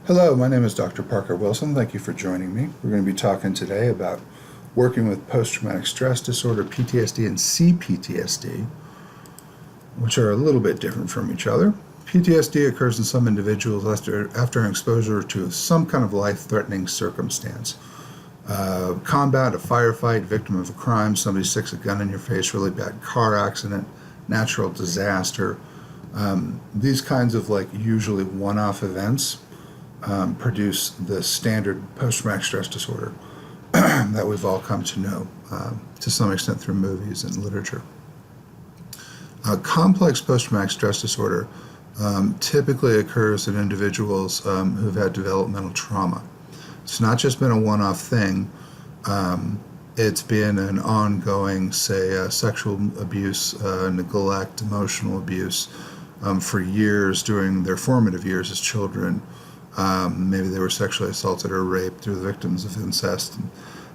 Hello, my name is Dr. Parker Wilson. Thank you for joining me. We're going to be talking today about working with post-traumatic stress disorder, PTSD, and CPTSD, which are a little bit different from each other. PTSD occurs in some individuals after an exposure to some kind of life-threatening circumstance. Combat, a firefight, victim of a crime, somebody sticks a gun in your face, really bad car accident, natural disaster. These kinds of usually one-off events produce the standard post-traumatic stress disorder that we've all come to know to some extent through movies and literature. Complex post-traumatic stress disorder typically occurs in individuals who've had developmental trauma. It's not just been a one-off thing. It's been an ongoing, say, sexual abuse, neglect, emotional abuse for years during their formative years as children. Maybe they were sexually assaulted or raped, or the victims of incest and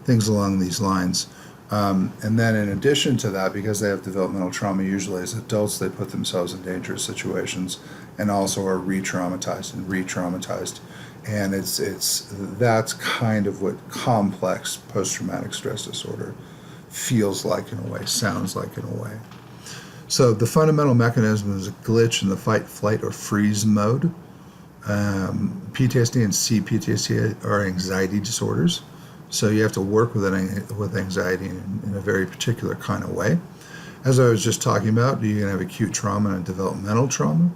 things along these lines. And then in addition to that, because they have developmental trauma, usually as adults they put themselves in dangerous situations and also are re-traumatized. And that's kind of what complex post-traumatic stress disorder feels like in a way, sounds like in a way. So the fundamental mechanism is a glitch in the fight, flight, or freeze mode. PTSD and CPTSD are anxiety disorders, so you have to work with anxiety in a very particular kind of way. As I was just talking about, you can have acute trauma and developmental trauma,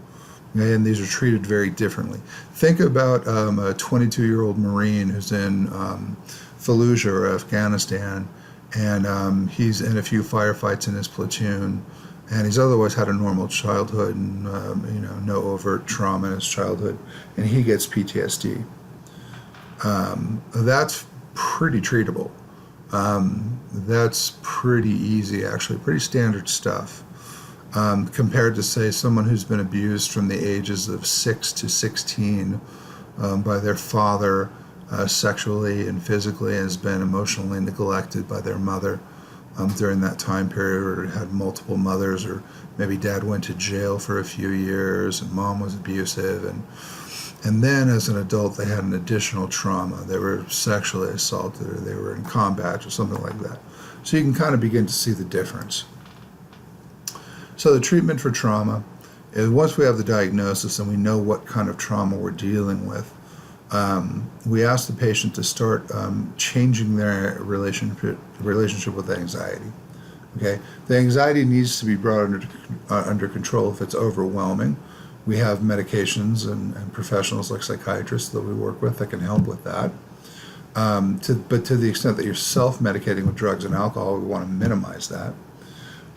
and these are treated very differently. Think about a 22-year-old Marine who's in Fallujah or Afghanistan, and he's in a few firefights in his platoon, and he's otherwise had a normal childhood and no overt trauma in his childhood, and he gets PTSD. That's pretty treatable. That's pretty easy, actually, pretty standard stuff. Compared to, say, someone who's been abused from the ages of 6 to 16 by their father sexually and physically, and has been emotionally neglected by their mother during that time period, or had multiple mothers, or maybe dad went to jail for a few years and mom was abusive, and then as an adult they had an additional trauma. They were sexually assaulted, or they were in combat, or something like that. So you can kind of begin to see the difference. So the treatment for trauma is, once we have the diagnosis and we know what kind of trauma we're dealing with, we ask the patient to start changing their relationship with anxiety. Okay, the anxiety needs to be brought under control if it's overwhelming. We have medications and professionals like psychiatrists that we work with that can help with that. But to the extent that you're self-medicating with drugs and alcohol, we want to minimize that.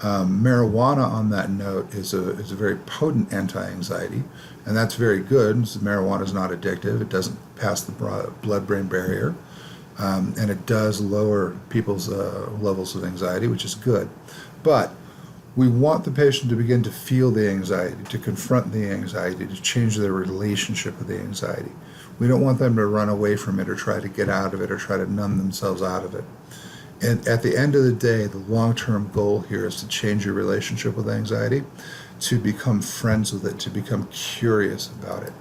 Marijuana, on that note, is a very potent anti-anxiety, and that's very good. Marijuana is not addictive. It doesn't pass the blood-brain barrier, and it does lower people's levels of anxiety, which is good. But we want the patient to begin to feel the anxiety, to confront the anxiety, to change their relationship with the anxiety. We don't want them to run away from it or try to get out of it or try to numb themselves out of it. And at the end of the day, the long-term goal here is to change your relationship with anxiety, to become friends with it, to become curious about it.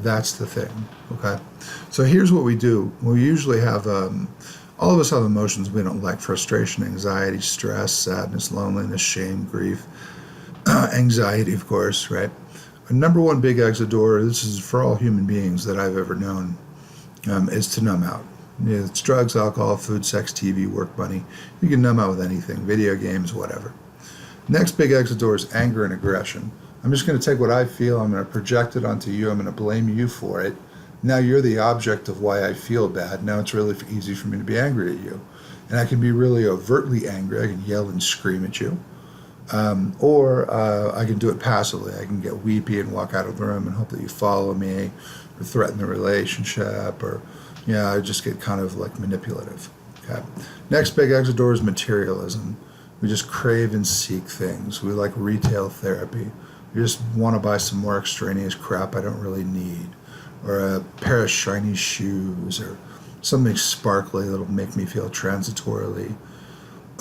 That's the thing, okay? So here's what we do. We usually have, all of us have emotions we don't like: frustration, anxiety, stress, sadness, loneliness, shame, grief, anxiety, of course, right? Number one big exit door, this is for all human beings that I've ever known, is to numb out. It's drugs, alcohol, food, sex, TV, work, money. You can numb out with anything, video games, whatever. Next big exit door is anger and aggression. I'm just going to take what I feel, I'm going to project it onto you, I'm going to blame you for it. Now you're the object of why I feel bad. Now it's really easy for me to be angry at you. And I can be really overtly angry. I can yell and scream at you. Or I can do it passively. I can get weepy and walk out of the room and hope that you follow me, or threaten the relationship, or I just get kind of manipulative. Okay. Next big exit door is materialism. We just crave and seek things. We like retail therapy. We just want to buy some more extraneous crap I don't really need, or a pair of shiny shoes, or something sparkly that'll make me feel transitorily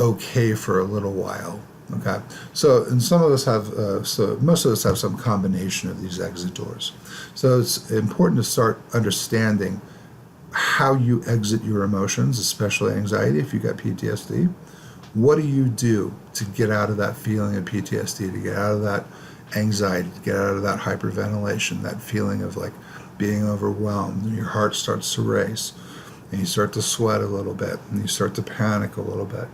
okay for a little while. Okay, so and some of us have, so most of us have some combination of these exit doors. So it's important to start understanding how you exit your emotions, especially anxiety if you got PTSD. What do you do to get out of that feeling of PTSD, to get out of that anxiety, to get out of that hyperventilation, that feeling of like being overwhelmed, and your heart starts to race, and you start to sweat a little bit, and you start to panic a little bit.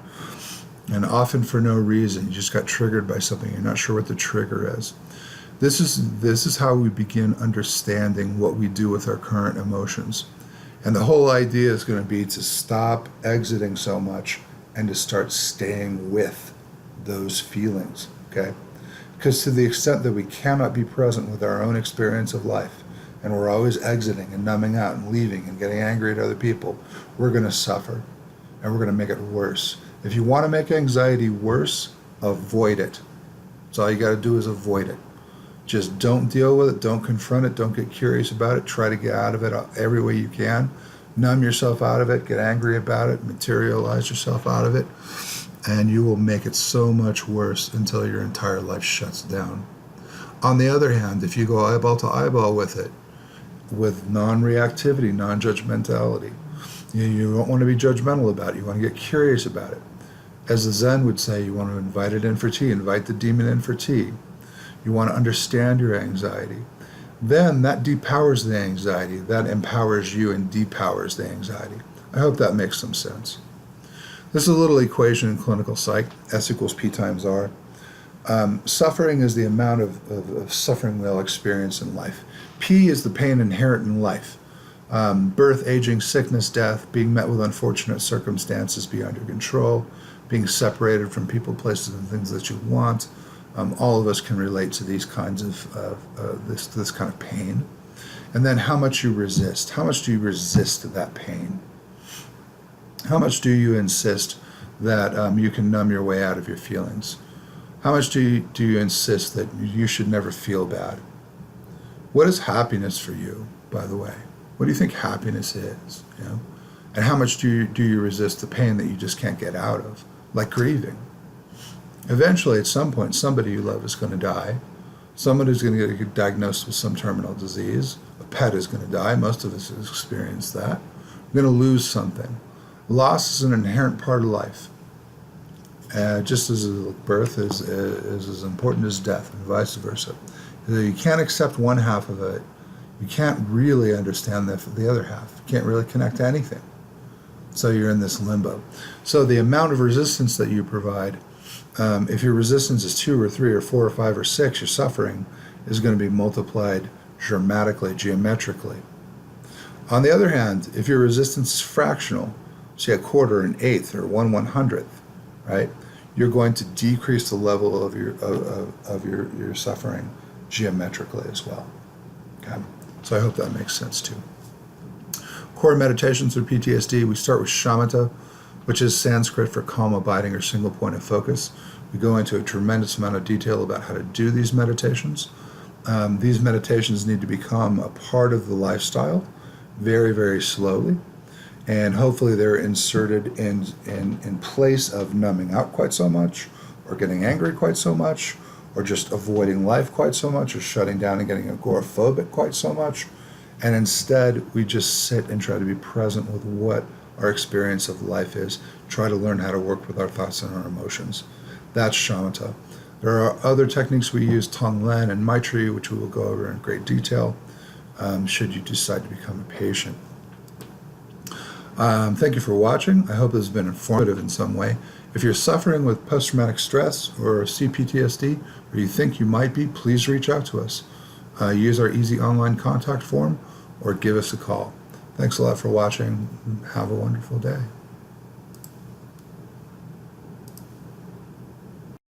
And often for no reason, you just got triggered by something, you're not sure what the trigger is. This is how we begin understanding what we do with our current emotions. And the whole idea is going to be to stop exiting so much and to start staying with those feelings, okay? Because to the extent that we cannot be present with our own experience of life, and we're always exiting and numbing out and leaving and getting angry at other people, we're going to suffer, and we're going to make it worse. If you want to make anxiety worse, avoid it. That's all you got to do is avoid it. Just don't deal with it, don't confront it, don't get curious about it, try to get out of it every way you can. Numb yourself out of it, get angry about it, materialize yourself out of it, and you will make it so much worse until your entire life shuts down. On the other hand, if you go eyeball to eyeball with it, with non-reactivity, non-judgmentality, you don't want to be judgmental about it, you want to get curious about it. As the Zen would say, you want to invite it in for tea, invite the demon in for tea. You want to understand your anxiety. Then that depowers the anxiety. That empowers you and depowers the anxiety. I hope that makes some sense. This is a little equation in clinical psych, S equals P times R. Suffering is the amount of suffering we'll experience in life. P is the pain inherent in life. Birth, aging, sickness, death, being met with unfortunate circumstances beyond your control, being separated from people, places, and things that you want. All of us can relate to these kinds of this kind of pain. And then how much you resist. How much do you resist that pain? How much do you insist that you can numb your way out of your feelings? How much do you insist that you should never feel bad? What is happiness for you, by the way? What do you think happiness is? You know? And how much do you resist the pain that you just can't get out of, like grieving? Eventually, at some point, somebody you love is going to die. Someone who's going to get diagnosed with some terminal disease. A pet is going to die. Most of us have experienced that. We're going to lose something. Loss is an inherent part of life. Just as birth is as important as death, and vice versa. You can't accept one half of it. You can't really understand the other half. You can't really connect to anything. So you're in this limbo. So the amount of resistance that you provide, if your resistance is 2 or 3 or 4 or 5 or 6, your suffering is going to be multiplied dramatically, geometrically. On the other hand, if your resistance is fractional, say 1/4, 1/8, or 1/100th, right? You're going to decrease the level of your suffering geometrically as well. Okay, so I hope that makes sense too. Core meditations for PTSD. We start with shamatha, which is Sanskrit for calm, abiding, or single point of focus. We go into a tremendous amount of detail about how to do these meditations. These meditations need to become a part of the lifestyle very, very slowly. And hopefully they're inserted in place of numbing out quite so much, or getting angry quite so much, or just avoiding life quite so much, or shutting down and getting agoraphobic quite so much. And instead, we just sit and try to be present with what our experience of life is, try to learn how to work with our thoughts and our emotions. That's shamatha. There are other techniques we use, Tonglen and Maitri, which we will go over in great detail, should you decide to become a patient. Thank you for watching. I hope this has been informative in some way. If you're suffering with post-traumatic stress or CPTSD, or you think you might be, please reach out to us. Use our easy online contact form or give us a call. Thanks a lot for watching. Have a wonderful day.